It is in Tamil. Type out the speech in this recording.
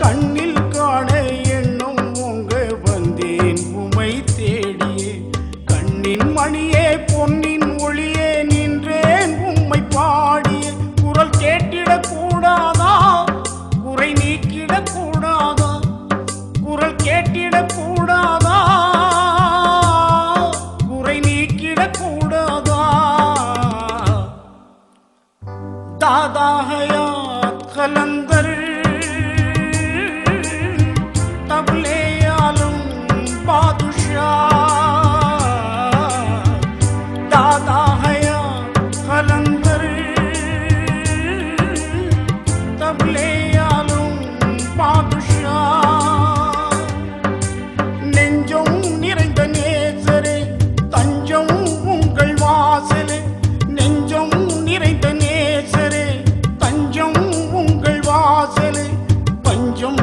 கண்ணில் காண எண்ணும் உங்க வந்தேன் உமை தேடியே கண்ணின் மணியே பொன்னின் ஒளியே நின்றேன் உம்மை பாடியே குரல் கேட்டிடக் கூடாதா குறை நீக்கிடக் கூடாதா குரல் கேட்டிடக் கூடாதா குறை நீக்கிடக் கூடாதா दादा हयात कलंदर तबले आलम बादशाह दादा हयात कलंदर तबले आलम बादशाह நெஞ்சம் நிறைந்த நேசரே தஞ்சம் உங்கள் வாசலே நெஞ்சம் நிறைந்த நேசரே தஞ்சம் உங்கள் வாசலே பஞ்சம்